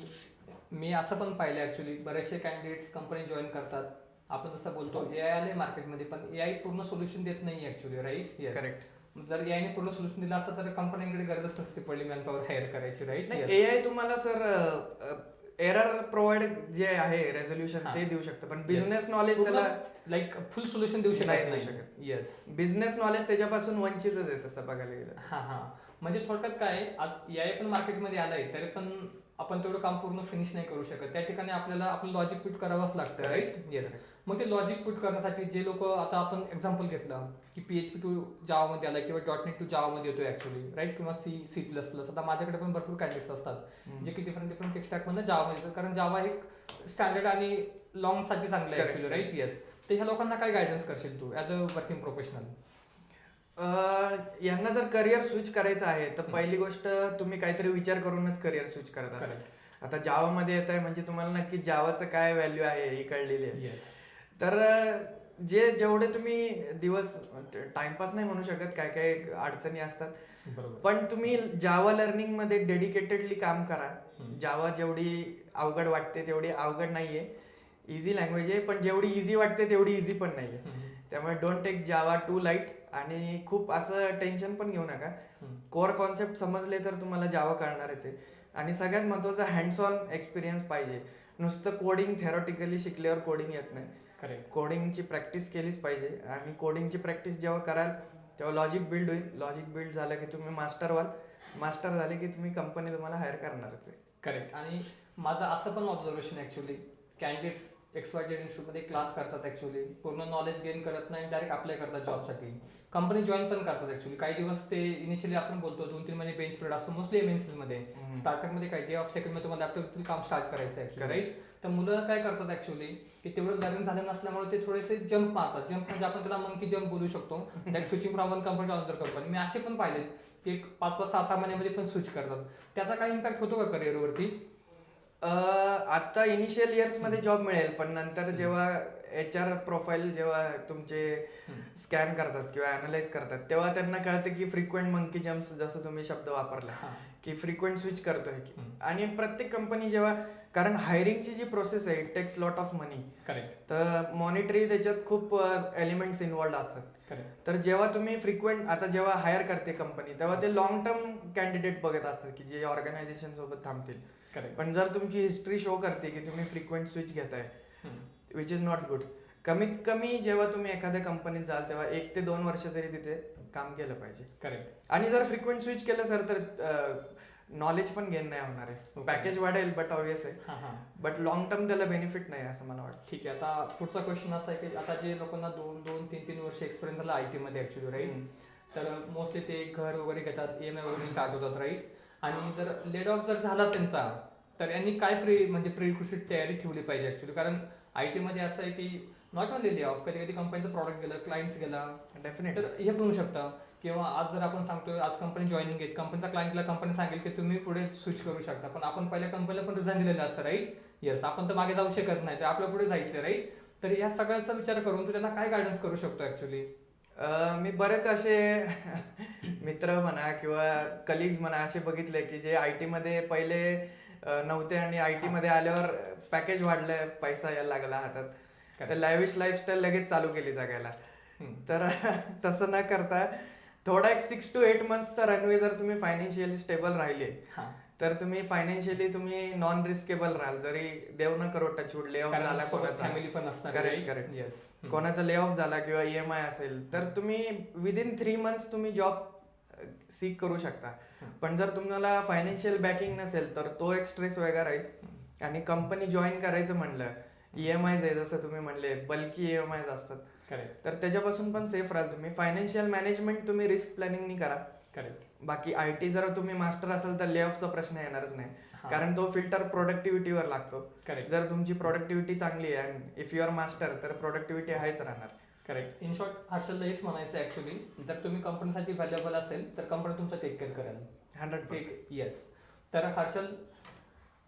मी असं पण पाहिलं ऍक्च्युली बरेचसे कॅन्डिडेट्स कंपनी जॉईन करतात. आपण जसं बोलतो AI आले मार्केटमध्ये, पण AI पूर्ण सोल्युशन देत नाही ऍक्च्युली, राईट? करेक्ट. जर AI ने पूर्ण सोल्युशन दिलं असतं तर कंपन्यांकडे गरजच नसती पडली मॅनपॉवर हायर करायची, राईट? नाही, AI तुम्हाला सर एरर प्रोव्हाइड जे आहे रेझोल्युशन ते देऊ शकतं, पण बिझनेस नॉलेज त्याला लाईक फुल सोल्युशन देऊ शकत नाही. येस, बिझनेस नॉलेज त्याच्यापासून वंचितच आहे तसं बघायला गेलं. हा म्हणजे थोडक्यात काय, आज AI पण मार्केटमध्ये आलाय तरी पण आपण तेवढं काम पूर्ण फिनिश नाही करू शकत. त्या ठिकाणी आपल्याला आपलं लॉजिक पुट करावंच लागतं, राईट? येस. मग ते लॉजिक पुट करण्यासाठी जे लोक, आता आपण एक्झाम्पल घेतलं की PHP टू जावामध्ये आला किंवा .NET टू जावामध्ये येतो ऍक्च्युली, राईट? किंवा C++. आता माझ्याकडे पण भरपूर कॅन्डिडेट्स असतात जे की डिफरंट टेक स्टॅकमधनं जावामध्ये येतात, कारण जावा एक स्टँडर्ड आणि लॉंग साठी चांगलं आहे ऍक्च्युली, राईट? येस. तर ह्या लोकांना काय गायडन्स करशील तू ऍज अ वर्किंग प्रोफेशनल? यांना जर करिअर स्विच करायचं आहे तर पहिली गोष्ट तुम्ही काहीतरी विचार करूनच करिअर स्विच करत असाल. आता जावामध्ये येत आहे म्हणजे तुम्हाला नक्की जावाचं काय व्हॅल्यू आहे ही कळलेली आहे. तर जेवढे तुम्ही दिवस टाइमपास नाही म्हणू शकत, काय काय अडचणी असतात, पण तुम्ही जावा लर्निंग मध्ये डेडिकेटेडली काम करा. जावा जेवढी अवघड वाटते तेवढी अवघड नाहीये, इझी लँग्वेज आहे, पण जेवढी इझी वाटते तेवढी इझी पण नाहीये. त्यामुळे don't take Java too light आणि खूप असं टेन्शन पण घेऊ नका. कोर कॉन्सेप्ट समजले तर तुम्हाला जावा कळणारच आहे. आणि सगळ्यात महत्वाचं हँड्स ऑन एक्सपिरियन्स पाहिजे. नुसतं कोडिंग थेरॉटिकली शिकल्यावर कोडिंग येत नाही. कोडिंगची प्रॅक्टिस केलीच पाहिजे आणि कोडिंगची प्रॅक्टिस जेव्हा कराल तेव्हा लॉजिक बिल्ड होईल. लॉजिक बिल्ड झालं की तुम्ही मास्टर व्हाल. मास्टर झाले की तुम्ही कंपनी तुम्हाला हायर करणारच आहे. करेक्ट. आणि माझं असं पण ऑब्झर्वेशन ऍक्च्युली, कॅन्डिडेट्स XYZ इन्स्टिट्यूटमध्ये क्लास करतात ऍक्च्युली, पूर्ण नॉलेज गेन करत नाही, डायरेक्ट अप्लाय करतात जॉबसाठी, कंपनी जॉईन पण करतात ऍक्च्युली. काही दिवस ते इनिशियली आपण बोलतो 2-3 महिने बेंच पिरियड असतो मोस्टली MNCs मध्ये. स्टार्टअपमध्ये काय डे ऑफ सेकंड मध्ये तुम्हाला लॅपटॉप काम स्टार्ट करायचं ऍक्च्युली, राईट? तर मुलं काय करतात ऍक्च्युली की तेवढं लर्निंग झालं नसल्यामुळे ते थोडेसे जम्प मारतात. जम्प म्हणजे आपण त्याला मंकी जम्प बोलू शकतो, like switching from one company to another company. मी असे पण पाहिले की 5-5, 6-6 महिन्यामध्ये पण स्विच करतात. त्याचा काय इम्पॅक्ट होतो का करिअरवरती? आता इनिशियल इयर्स मध्ये जॉब मिळेल, पण नंतर जेव्हा HR प्रोफाईल जेव्हा तुमचे स्कॅन करतात किंवा अनालाइज करतात तेव्हा त्यांना कळतं की फ्रिक्वेंट मंकी जम्प्स, जसं तुम्ही शब्द वापरला की फ्रिक्वेंट स्विच करतोय की. आणि प्रत्येक कंपनी जेव्हा, कारण हायरिंगची जी प्रोसेस आहे it takes lot of money. Correct. तर मॉनिटरी त्याच्यात खूप एलिमेंट्स इन्व्हॉल्ड असतात. तर जेव्हा तुम्ही फ्रिक्वेंट, आता जेव्हा हायर करते कंपनी तेव्हा ते लॉंग टर्म कॅन्डिडेट बघत असतात की जे ऑर्गनायझेशन सोबत थांबतील. पण जर तुमची हिस्ट्री शो करते की तुम्ही फ्रिक्वेंट स्विच घेताय, विच इज नॉट गुड. कमीत कमी जेव्हा तुम्ही एखाद्या कंपनीत जाल तेव्हा 1 ते 2 वर्ष तरी तिथे काम केलं पाहिजे. करेक्ट. आणि जर फ्रिक्वेंट स्विच केलं सर तर नॉलेज पण गेन नाही होणार आहे. पॅकेज वाढेल बट ऑब्वियस आहे, बट लॉंग टर्म त्याला बेनिफिट नाही असं मला वाटतं. ठीक आहे. आता पुढचा क्वेश्चन असा आहे की आता जे लोकांना 2-3 वर्ष एक्सपिरियन्स झाला IT मध्ये ऍक्च्युली, राईट? तर मोस्टली ते घर वगैरे घेतात, EMI वगैरे स्टार्ट होतात, राईट? आणि जर लेड ऑफ जर झाला त्यांचा तर यांनी काय प्रिरिक्विजिट तयारी ठेवली पाहिजे ऍक्च्युली? कारण IT मध्ये असं आहे की नॉट ओनली ले ऑफ, कधी कधी कंपनीचं प्रॉडक्ट गेलं, क्लायंट्स गेला, डेफिनेटली तर हे पण होऊ शकतं. किंवा आज जर आपण सांगतोय आज कंपनी जॉईनिंग घेत, कंपनीचा क्लायंटला कंपनी सांगेल की तुम्ही पुढे स्विच करू शकता, पण आपण पहिल्या कंपनीला पण रिझाईन दिलेलं असतं, राईट? येस. आपण तर मागे जाऊ शकत नाही, तर आपल्या पुढे जायचं, राईट? तर या सगळ्याचा विचार करून तू त्यांना काय गायडन्स करू शकतो ऍक्च्युली? मी बरेच असे मित्र म्हणा किंवा कलिग्स म्हणा असे बघितले की जे IT मध्ये पहिले नव्हते आणि IT मध्ये आल्यावर पॅकेज वाढलंय, पैसा यायला लागला हातात, तर लॅविश लाईफस्टाईल लगेच चालू केली जगायला. तर तसं न करता थोडा एक 6 to 8 monthsचा रनवे जर तुम्ही फायनान्शियली स्टेबल राहिले हा, तर तुम्ही फायनान्शियली तुम्ही नॉन रिस्केबल राहाल. जरी देव न करो टचवूड ले ऑफ झाला कोणाचा, फॅमिली पण असणार. Correct correct, yes. कोणाचा ले ऑफ झाला किंवा EMI असेल तर तुम्ही विदिन 3 months तुम्ही जॉब सीक करू शकता. पण जर तुम्हाला फायनान्शियल बॅकिंग नसेल तर तो एक स्ट्रेस वेगळा राहील. आणि कंपनी जॉईन करायचं म्हणलं, EMI आहे जसं तुम्ही म्हणले, बल्की EMI असतात, करेक्ट तर त्याच्यापासून पण सेफ राहाल तुम्ही. फायनान्शियल मॅनेजमेंट तुम्ही रिस्क प्लॅनिंगनी करा. करेक्ट. बाकी IT जर तुम्ही मास्टर असाल तर ले ऑफचा प्रश्न येणारच नाही, हा. कारण तो फिल्टर प्रोडक्टिव्हिटीवर लागतो. करेक्ट. जर तुमची प्रोडक्टिव्हिटी चांगली आहे and if you are master तर प्रोडक्टिव्हिटी आहेच राहणार. करेक्ट. इन शॉर्ट हर्षलला हेच म्हणायचं ऍक्च्युली, जर तुम्ही कंपनीसाठी व्हॅल्युएबल असेल तर कंपनी तुमचं टेक केअर करेल. 100%. येस. तर हर्षल,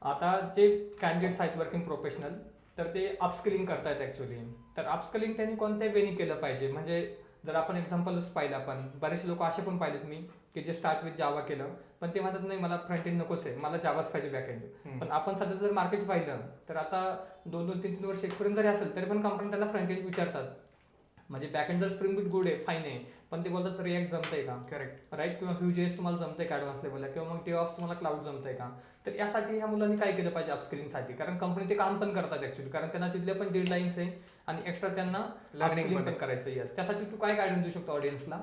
आता जे कॅन्डिडेट्स आहेत वर्किंग प्रोफेशनल तर ते अपस्किलिंग करतायत ऍक्च्युली. तर अपस्किलिंग त्यांनी कोणत्या वेनी केलं पाहिजे? म्हणजे जर आपण एक्झाम्पलच पाहिलं, आपण बरेचसे लोक असे पण पाहिलेत मी की जे स्टार्ट विथ जावा केलं पण ते म्हणतात नाही मला फ्रंट एंड नकोच आहे, मला जावाच पाहिजे बॅक एंड. पण आपण सध्या जर मार्केट पाहिलं तर आता 2-3 वर्ष एक्सपिरियन्स जरी असेल तरी पण कंपनी त्यांना फ्रंट एंड विचारतात. म्हणजे बॅक एंड जर स्प्रिंग बीट गुड आहे, फाईन आहे, पण ते बोलतात रिॲक्ट जमतंय का, करेक्ट. राईट, किंवा Vue.js तुम्हाला जमतंय का ॲडव्हान्स लेवलला, किंवा मग DevOps तुम्हाला क्लाउड जमतंय का. तर यासाठी ह्या मुलांनी काय केलं पाहिजे अपस्किलिंगसाठी? कारण कंपनी ते काम पण करतात ऍक्च्युली, कारण त्यांना तिथले पण डेडलाईन्स आहे आणि एक्स्ट्रा त्यांना लर्निंग पण करायचं. येस. त्यासाठी तू काय गायडन्स देऊ शकतो ऑडियन्सला?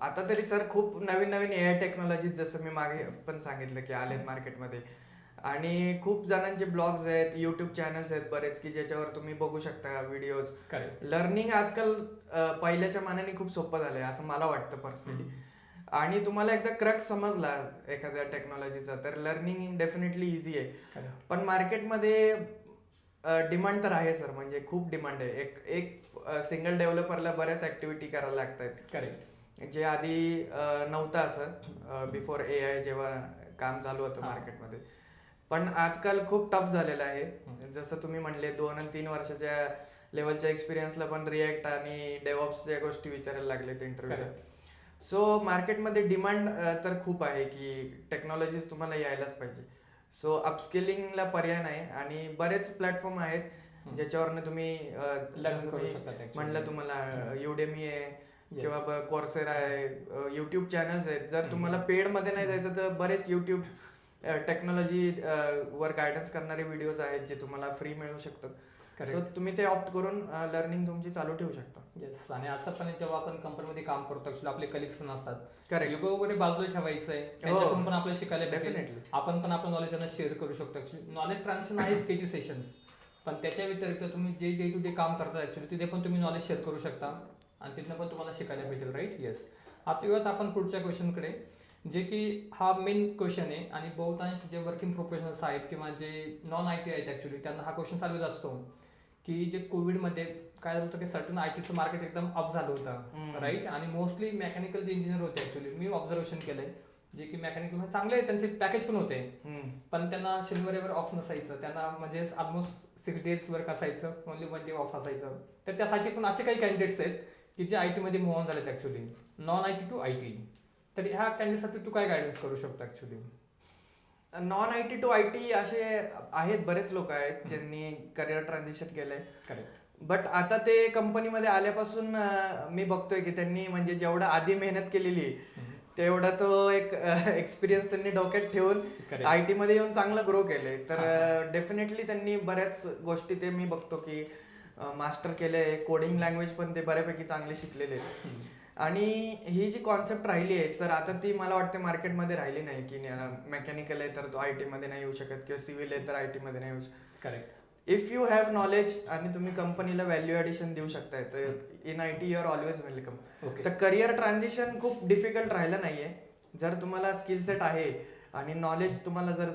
आता तरी सर खूप नवीन नवीन AI टेक्नॉलॉजी जसं मी मागे पण सांगितलं की आलेत मार्केटमध्ये, आणि खूप जणांचे ब्लॉग्स आहेत, युट्यूब चॅनल्स आहेत बरेच की ज्याच्यावर तुम्ही बघू शकता व्हिडिओज. लर्निंग आजकाल पहिल्याच्या मानाने खूप सोपं झालंय असं मला वाटतं पर्सनली. आणि तुम्हाला एकदा क्रक समजला एखाद्या टेक्नॉलॉजीचा तर लर्निंग डेफिनेटली इझी आहे. पण मार्केटमध्ये डिमांड तर आहे सर, म्हणजे खूप डिमांड आहे. एक एक सिंगल डेव्हलपरला बऱ्याच ऍक्टिव्हिटी करायला लागतात. करेक्ट. जे आधी नव्हतं असं बिफोर AI जेव्हा काम चालू होतं मार्केटमध्ये. पण आजकाल खूप टफ झालेलं आहे. जसं तुम्ही म्हणले 2 आणि 3 वर्षाच्या लेवलच्या एक्सपिरियन्सला पण रिॲक्ट आणि डेव्हऑप्सच्या गोष्टी विचारायला लागलेत इंटरव्ह्यूला. सो मार्केटमध्ये डिमांड तर खूप आहे की टेक्नॉलॉजीज तुम्हाला यायलाच पाहिजे. सो अपस्किलिंगला पर्याय नाही आणि बरेच प्लॅटफॉर्म आहेत ज्याच्यावरनं तुम्ही जसं मी म्हणलं तुम्हाला Udemy आहे किंवा Coursera आहे, युट्यूब चॅनल्स आहेत. जर तुम्हाला पेड मध्ये नाही जायचं तर बरेच युट्यूब टेक्नॉलॉजी वर गायडन्स करणारे व्हिडिओज आहेत जे तुम्हाला फ्री मिळू शकतात. सो तुम्ही ते ऑप्ट करून लर्निंग तुमची चालू ठेवू शकता. येस. आणि असं पण जेव्हा आपण कंपनीमध्ये काम करतो ऍक्च्युली आपले कलिग्स पण असतात, करेक्ट, युगो वगैरे बाजूला ठेवायचंय, त्यांच्याकडून पण आपल्याला शिकायला डेफिनेटली. आपण पण आपलं नॉलेज त्यांना शेअर करू शकतो. ऍक्च्युली नॉलेज ट्रान्सफर आहेच केटी सेशन्स, पण त्याच्या व्यतिरिक्त तुम्ही जे डे टू डे काम करता ऍक्च्युली तिथे पण तुम्ही नॉलेज शेअर करू शकता आणि तिथनं पण तुम्हाला शिकायला भेटेल. राईट. येस. आता येऊयात आपण पुढच्या क्वेश्चनकडे, जे की हा मेन क्वेश्चन आहे आणि बहुतांश जे वर्किंग प्रोफेशनल्स आहेत किंवा जे नॉन IT आहेत ऍक्च्युली त्यांना हा क्वेश्चन चालूच असतो की जे कोविडमध्ये काय झालं होतं की सर्टन ITचं मार्केट एकदम अप झालं होतं. राईट. आणि मोस्टली मेकॅनिकल जे इंजिनियर होते ऍक्च्युली, मी ऑब्झर्वेशन केलंय, जे की मेकॅनिकल चांगले त्यांचे पॅकेज पण होते, पण त्यांना शनिवार रविवार ऑफ नसायचं. त्यांना म्हणजे ऑलमोस्ट 6 days वर्क असायचं, ओनली 1 day ऑफ असायचं. तर त्यासाठी पण असे काही कॅन्डिडेट्स आहेत की जे IT मध्ये मूव्ह ऑन झालेत actually, non IT to IT. तर ह्या कॅन्डिडेटसाठी तू काय गायडन्स करू शकतो actually? Non IT to IT असे आहेत बरेच लोक आहेत ज्यांनी करिअर ट्रान्झिशन केलंय. करेक्ट. बट आता ते कंपनीमध्ये आल्यापासून मी बघतोय की त्यांनी म्हणजे जेवढा आधी मेहनत केलेली तेवढा तो एक एक्सपिरियन्स त्यांनी डोक्यात ठेवून IT मध्ये येऊन चांगलं ग्रो केलंय. तर डेफिनेटली त्यांनी बऱ्याच गोष्टी ते मी बघतो की मास्टर केले, कोडिंग लँग्वेज पण ते बऱ्यापैकी चांगले शिकलेले. आणि ही जी कॉन्सेप्ट राहिली आहे सर आता ती मला वाटते मार्केटमध्ये राहिली नाही की मेकॅनिकल आहे तर तो IT मध्ये नाही येऊ शकत किंवा सिव्हिल आहे तर IT मध्ये नाही येऊ शकत. Correct. If you have knowledge आणि तुम्ही कंपनीला व्हॅल्यू ॲडिशन देऊ शकताय तर in IT you are always welcome. तर करिअर ट्रान्झिशन खूप डिफिकल्ट राहिलं नाहीये. जर तुम्हाला स्किल सेट आहे आणि नॉलेज तुम्हाला जर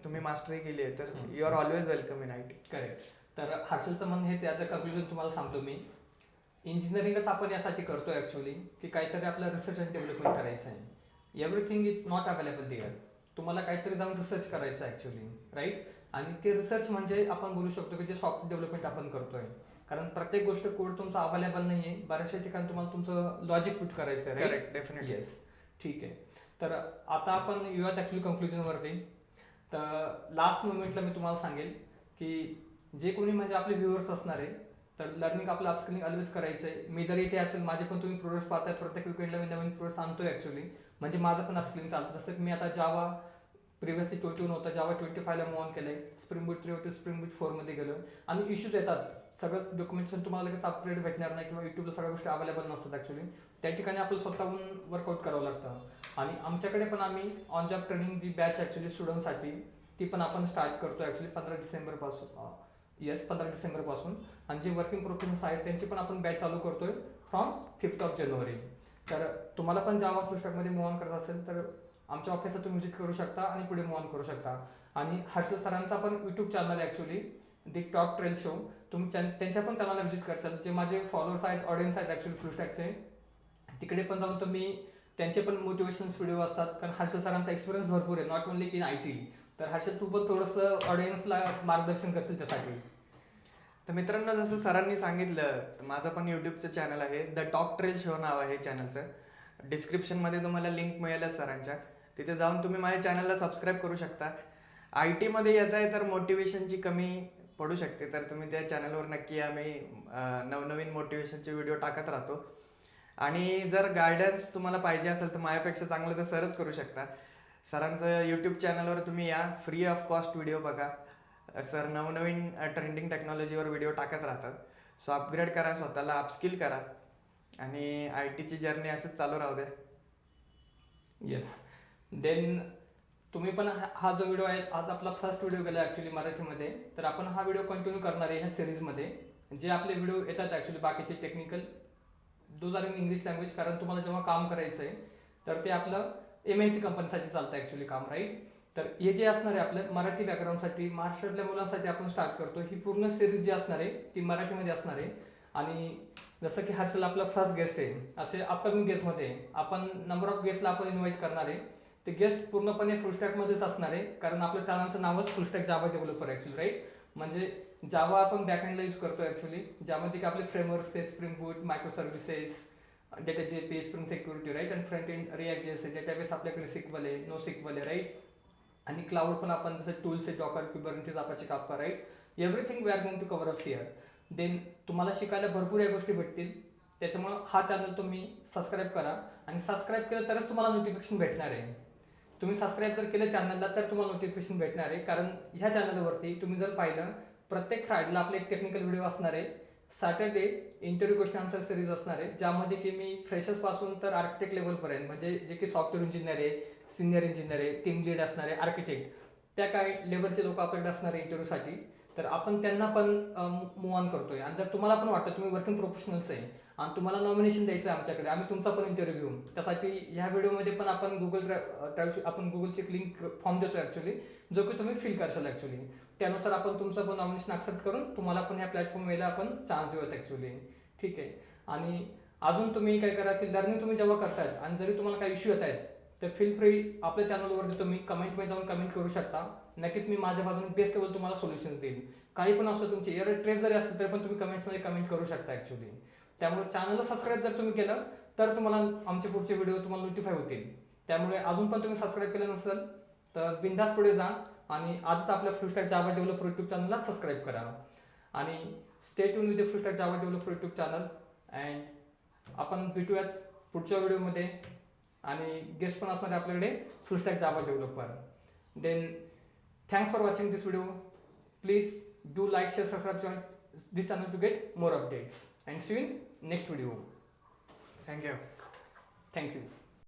तुम्ही मास्टरी केली आहे तर you are always welcome in IT. Correct. तर हर्षलचं म्हणणं हेच, याचं कन्क्लुजन तुम्हाला सांगतो मी. इंजिनिअरिंगच आपण यासाठी करतो ऍक्च्युली की काहीतरी आपलं रिसर्च अँड डेव्हलपमेंट करायचं आहे. Everything is not available there. तुम्हाला काहीतरी जाऊन रिसर्च करायचं आहे ऍक्च्युली. राईट. आणि ते रिसर्च म्हणजे आपण बोलू शकतो की जे सॉफ्टवेअर डेव्हलपमेंट आपण करतोय, कारण प्रत्येक गोष्ट कोड तुमचा अवेलेबल नाहीये. बऱ्याचशा ठिकाणी तुम्हाला तुमचं लॉजिक पुट करायचं आहे. करेक्ट. डेफिनेटली. येस. ठीक आहे. तर आता आपण येऊयात ऍक्च्युली कंक्लुजनवरती. तर लास्ट मोमेंटला मी तुम्हाला सांगेल की जे कोणी म्हणजे आपले व्ह्युअर्स असणार आहे तर लर्निंग आपलं अपस्किलिंग ऑलवेज करायचं आहे. मी जर इथे असेल, माझे पण तुम्ही प्रोडक्ट्स पाहताय, प्रत्येक विकेंडला मी नवीन प्रोडक्ट्स आणतोय ॲक्च्युली. म्हणजे माझं पण अपस्किलिंग चालतं. जसं की मी आता जावा प्रिव्हियसली 21 होतं, जावा 25ला मूव ऑन केलंय. स्प्रिंग बूट 3 होतं, स्प्रिंग बूट 4मध्ये गेलो. आणि इश्यूज येतात, सगळं डॉक्युमेंटेशन तुम्हाला लगेच अपग्रेड भेटणार नाही किंवा युट्यूबला सगळ्या गोष्टी अवेलेबल नसतात ॲक्च्युली. त्या ठिकाणी आपलं स्वतःहून वर्कआउट करावं लागतं. आणि आमच्याकडे पण आम्ही ऑन जॉब ट्रेनिंग जी बॅच ॲक्च्युली स्टुडंटसाठी ती पण आपण स्टार्ट करतो ॲक्च्युली 15 डिसेंबरपासून. 15 डिसेंबरपासून. आणि जे वर्किंग प्रोफेशनल्स आहेत त्यांची पण आपण बॅच चालू करतोय फ्रॉम 5 जानेवारी. तर तुम्हाला पण जावा फुल स्टॅकमध्ये मूव ऑन करायचं असेल तर आमच्या ऑफिसला तुम्ही व्हिजिट करू शकता आणि पुढे मूव ऑन करू शकता. आणि हर्षल सरांचा पण यूट्यूब चॅनल आहे ॲक्च्युली, दी टॉप ट्रेल शो. तुम्ही त्यांच्या पण चॅनलला व्हिजिट करशाल. जे माझे फॉलोअर्स आहेत, ऑडियन्स आहेत ॲक्च्युली फुल स्टॅकचे, तिकडे पण जाऊन तुम्ही त्यांचे पण मोटिवेशन्स व्हिडिओ असतात. कारण हर्षल सरांचा एक्सपिरियन्स भरपूर आहे, नॉट ओन्ली इन IT. तर हर्षल तू पण थोडंसं ऑडियन्सला मार्गदर्शन करशील त्यासाठी. तर मित्रांनो, जसं सरांनी सांगितलं, तर माझं पण यूट्यूबचं चॅनल आहे, द टॉक ट्रेल शो नाव आहे चॅनलचं. डिस्क्रिप्शनमध्ये तुम्हाला लिंक मिळेलच सरांच्या, तिथे जाऊन तुम्ही माझ्या चॅनलला सबस्क्राईब करू शकता. IT मध्ये येत आहे तर मोटिवेशनची कमी पडू शकते, तर तुम्ही त्या चॅनलवर नक्की आम्ही नवनवीन मोटिवेशनचे व्हिडिओ टाकत राहतो. आणि जर गायडन्स तुम्हाला पाहिजे असेल तर माझ्यापेक्षा चांगलं तर सरच करू शकता. सरांचं यूट्यूब चॅनलवर तुम्ही या, फ्री ऑफ कॉस्ट व्हिडिओ बघा. सर नवनवीन ट्रेंडिंग टेक्नॉलॉजीवर व्हिडिओ टाकत राहतात. सो अपग्रेड करा, स्वतःला अपस्किल करा आणि IT ची जर्नी असंच चालू राहू द्या. येस. देन तुम्ही पण हा जो व्हिडिओ आहे, आज आपला फर्स्ट व्हिडिओ गेला ॲक्च्युली मराठीमध्ये. तर आपण हा व्हिडिओ कंटिन्यू करणार आहे ह्या सिरीजमध्ये. जे आपले व्हिडिओ येतात ॲक्च्युली बाकीचे technical, those are in English language. कारण तुम्हाला जेव्हा काम करायचं आहे तर ते आपलं MNC कंपनीसाठी चालतं ॲक्च्युली काम, राईट. तर हे जे असणार आहे आपलं मराठी बॅकग्राऊंडसाठी, महाराष्ट्रातल्या मुलांसाठी आपण स्टार्ट करतो. ही पूर्ण सिरीज जी असणार आहे ती मराठीमध्ये असणार आहे. आणि जसं की हर्षल आपला फर्स्ट गेस्ट आहे, असे अपकमिंग गेस्टमध्ये आपण नंबर ऑफ गेस्टला आपण इन्व्हाइट करणार आहे. ते गेस्ट पूर्णपणे फुलस्टॅकमध्येच असणार आहे, कारण आपल्या चॅनलचं नावच full stack Java developer actually, right. म्हणजे जावा आपण बॅकएंडला यूज करतो ॲक्च्युली, ज्यामध्ये की आपले फ्रेमवर्क्स आहेत, spring boot, micro services, data JP, spring security, right. आणि फ्रंट एंड रिॲक्ट JS आहे, डेटाबेस आपल्याकडे सिक्वल आहे, नो सिक्वल आहे, राईट. आणि क्लाउड पण आपण जसं टूल्स आहे, Docker, Kubernetes, Apache Kafka, right. Everything we are going to cover up here. Then तुम्हाला शिकायला भरपूर या गोष्टी भेटतील. त्याच्यामुळं हा चॅनल तुम्ही सबस्क्राईब करा. आणि सबस्क्राईब केलं तरच तुम्हाला नोटिफिकेशन भेटणार आहे. तुम्ही सबस्क्राईब जर केलं चॅनलला तर तुम्हाला नोटिफिकेशन भेटणार आहे. कारण ह्या चॅनलवरती तुम्ही जर पाहिलं, प्रत्येक फ्रायडेला आपले एक टेक्निकल व्हिडिओ असणार आहे. Saturday interview question answer series असणार आहे, ज्यामध्ये की मी फ्रेशर्स पासून तर आर्किटेक्ट लेवलपर्यंत, म्हणजे जे की सॉफ्टवेअर इंजिनियर आहे, सिनियर इंजिनियर आहे, टीम लीड असणार आहे, आर्किटेक्ट, त्या काय लेवलचे लोक आपल्याकडे असणार आहे इंटरव्ह्यूसाठी. तर आपण त्यांना पण मूव ऑन करतोय. आणि जर तुम्हाला पण वाटतं तुम्ही वर्किंग प्रोफेशनल्स आहे आणि तुम्हाला नॉमिनेशन द्यायचं आहे आमच्याकडे, आम्ही तुमचा पण इंटरव्ह्यू घेऊ. त्यासाठी ह्या व्हिडिओमध्ये पण आपण आपण गुगलची एक लिंक फॉर्म देतो ॲक्च्युली, जो की तुम्ही फिल करशाल ॲक्च्युली. त्यानुसार आपण तुमचं पण नॉमिनेशन ॲक्सेप्ट करून तुम्हाला पण ह्या प्लॅटफॉर्मला आपण चान्स देऊयात ॲक्च्युली, ठीक आहे. आणि अजून तुम्ही काय करा की लर्निंग तुम्ही जेव्हा करतायत आणि जरी तुम्हाला काही इश्यू येत आहेत तर फील फ्री आपल्या चॅनलवरती तुम्ही कमेंटमध्ये जाऊन कमेंट करू शकता. नक्कीच मी माझ्या बाजूने बेस्ट लेवल तुम्हाला सोल्युशन देईल. काही पण असो, तुमची एरर ट्रेस जरी असेल तरी पण तुम्ही कमेंट्समध्ये कमेंट करू शकता ॲक्च्युली. त्यामुळे चॅनलला सबस्क्राईब जर तुम्ही केलं तर तुम्हाला आमचे पुढचे व्हिडिओ तुम्हाला नोटिफाय होतील. त्यामुळे अजून पण तुम्ही सबस्क्राईब केलं नसेल तर बिंदास पुढे जा आणि आजच आपल्या फुलस्टॅक जावा डेव्हलपर यूट्यूब चॅनलला सबस्क्राईब करा. आणि stay tune with the full stack Java developer YouTube channel. And आपण भेटूयात पुढच्या व्हिडिओमध्ये. आणि गेस्ट पण असणार आहे आपल्याकडे full stack Java developer. Then thanks for watching this video. Please do like, share, subscribe, join this channel to get more updates, and see you in next video. Thank you. Thank you.